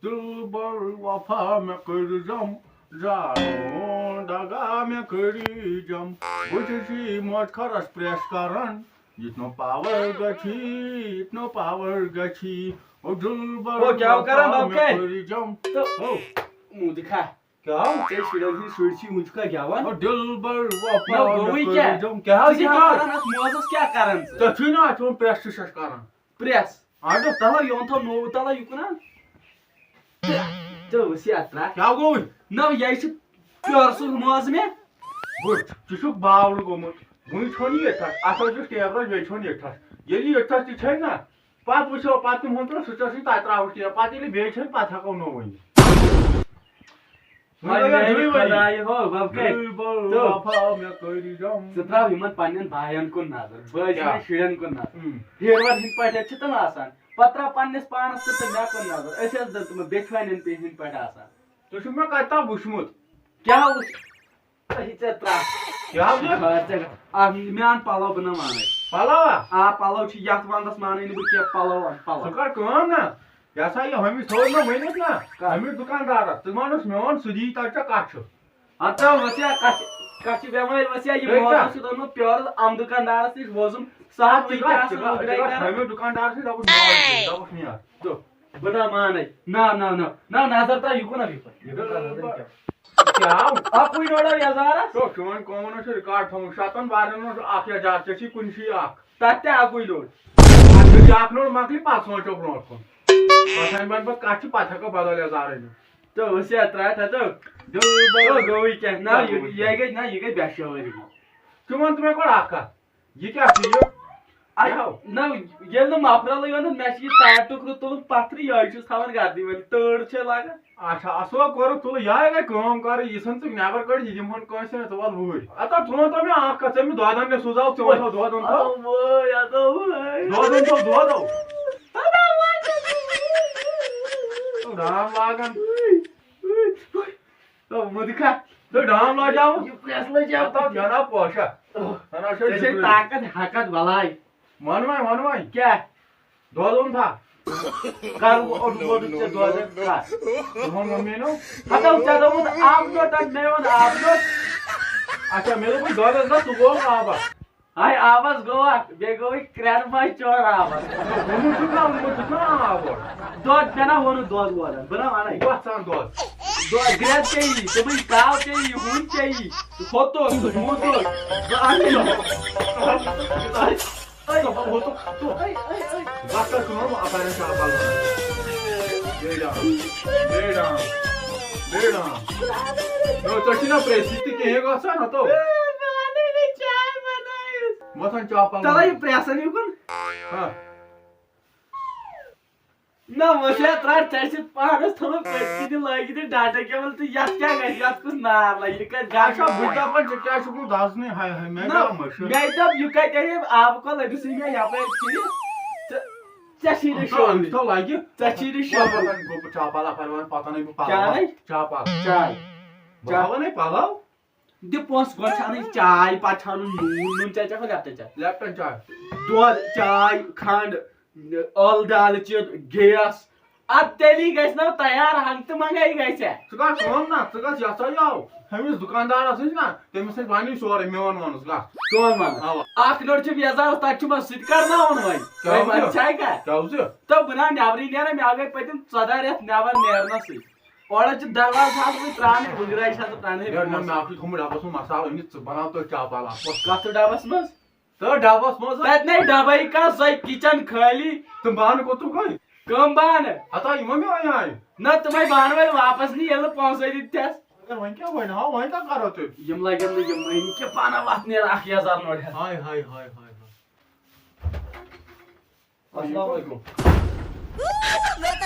Dilber wafa me kıracağım. Canım daga me kıracağım. Bu çeşi mot karas pres karan. Itno power gachi, itno power gachi. O dilber O क्या कर रहा है बाप के? kıracağım. तो O मुंह दिखा क्या ते शिरल सुरची मुझका क्या o dilber wafa ना me गोवी क्या kıracağım. क्या क्या कर? करन मोजस क्या करन Taçına açın pres şiş karan. Press Hadi. तला योन था नो तला युकना तो वसी अत्रा क्या goy? ना ये छ प्योर सु मोज में Bıç, çocuk bağlı gomut. Bunu çoni yeter. Asıl tevra ve çoni yeter. Yeli yeter ki çayna. Pat bu şo patım hontra sıçası tatra uçya. Patili beçen patako no oyun. भाई मैं खुदाई हो बाप के तो apa me koyacağım. सत्रा हिम्मत पानियन भायन को नाजर बज क्या? में शिरन को नाजर हेरवा हिन पाटे छ तन आसान पत्रा पानस पानस को तन को नाजर ऐसे द तुम बेखवाइन पे हिन पाटे आसान तो शुमा कहता बुशमुत. क्या हो सही सत्रा क्या bu? आ म्यान पालो बना माने Palava. आ पालो छ यात वंदस माने नि के पालो पालो Sokar kıvam na. Ya say ya hemi soyma menet na. Hemi dukandara. Tımanus meon sudi taça kaçı. आता वसिया काची बेमार वसिया ये देखा? मोहन से दोनों प्योर आम दुकानदार से वजन साहब की क्या से मुद्राई कर Hemi dukandar se dabu dabu niya. तो बता माने ना ना ना ना नजर ता युको ना भी क्या? आप कोई नोड़ा याजारा तो शुमन कॉमन से रिकॉर्ड थम शातन बारन नो आख या जार चसी कुनशी आख. ताते आ कोई लोड आखिर आख नो माकली पास नो चोक नो को. पासान बन पर काची पाथा का बदल या जार है. तो वसिया त्रा था तो जो ओ गोई क्या ना ये गई बैशवरी शुमन तुम्हें कौन आखा? ये क्या चीज? आई ना ये नो माफरा लयो ना मैच ये तार टुकरो तो पात्री आई छु थावन गादी में तोड़ छे लागा अच्छा असो करो तुला याय काय काम कर इसं तू नेवर कर जी जिमन कोसे तो वाल हुई आता तुला तो मी आख का मी दोदन ने सुजाव तो दोदन तो वो या तो दोदन तो दोदो राम लागन तो मुदिका तो डाम ला जाओ ये प्रेस ले जाओ आता जना पोशा तना से जैसे ताकत हाकत भलाई मन में क्या दोदन था कर और वो से दो का तुम मम्मी नो हटा उठा वो आप नो तक नहीं वो आप नो अच्छा मेरे को दोदन ना तू बोल आबा हाय आवाज गोवा बेगोई क्रैन भाई चोर आवाज उन्हें तुना आबा दो जना होनो दो वाला बना माना वो सान दोद दो ग्रेड चाहिए तुम्हें काव चाहिए हुन चाहिए photo motto Ay, foto, tu. Basta que não aparece a bala. Veja. Não, tô aqui na presite que negócio não tô. Mostra um chapa. चला ये प्रयास नहीं कौन हाँ. ना मसला त्रार चैसे पारस थोड़ा पैसे दिन लाएगी तो डाटा क्या बोलते याद क्या गया याद कुछ ना लाएगी का Gacha गाशा buta पण क्या शुरू दास ने हाय मैं ना क्या मश. मैं तब यू क्या चाहिए आपको लगी सी में यहाँ पे चीज़ चशीरी शो तो लाइक चशीरी शो को chapa lá para pata नहीं पाला. क्या नहीं Chapa. चाय Chapa नहीं पाला. दे पोस्ट गोचाने चाय पाछानु नून चाय चाय जाते चाय Left and chai. दूध चाय खंड all दाल चीज गैस अब तेली गैस ना तैयार हम तो मंगाई गैस है Suka kom na, suka yasa yaw. Hemiz dukandar asış na. Temiz bani soru mevan manus ga. कौन मान Hava. आख लोड से बियाजा ताकि मैं सिट करना हूं भाई क्या भाई हुआ? चाय का Kavzu. तो बना न्यावरी नेरा में आगे पतिम सदा रे न्यावर नेरना से और जो दरवाजा साथ में त्राण गुजराई साथ त्राण है Ya na me akli khumur abas masal ini bana to chapala. का तो डाबस मस To dabas moza. तत नहीं दवाई का सही किचन खाली Tum ban ko tu kai. कम बान Ata imam ya ay. ना तुम्हें बान भाई वापस नहीं ये लो 500 दित्यास Agar wan kya hoina ha wan ta karate. यम लागम यम महीने के पाना वात ने राख 1000 नोट है Hay. अस्सलाम वालेकुम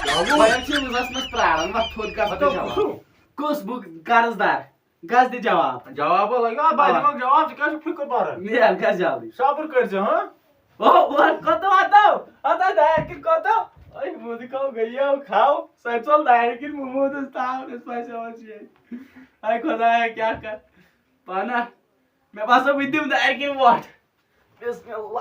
Yavu. भाई अच्छे मुझे मत प्रारंभ मत थोड़ का Ata kusu. कुछ बुक कर्जदार गज दे जवाब Jawab lagi badi mag jawab ka fikr bara. नहीं यार गज जल्दी Sabır karca ha. ओ कतो आता दायर की कतो ओए मुझे कहो गइया खाओ सचल दायर की मुंह तो ताव इस पैसे और चाहिए आई खुदा है क्या कर पाना मैं पास विद्युत दायर की वाट बिस्मिल्लाह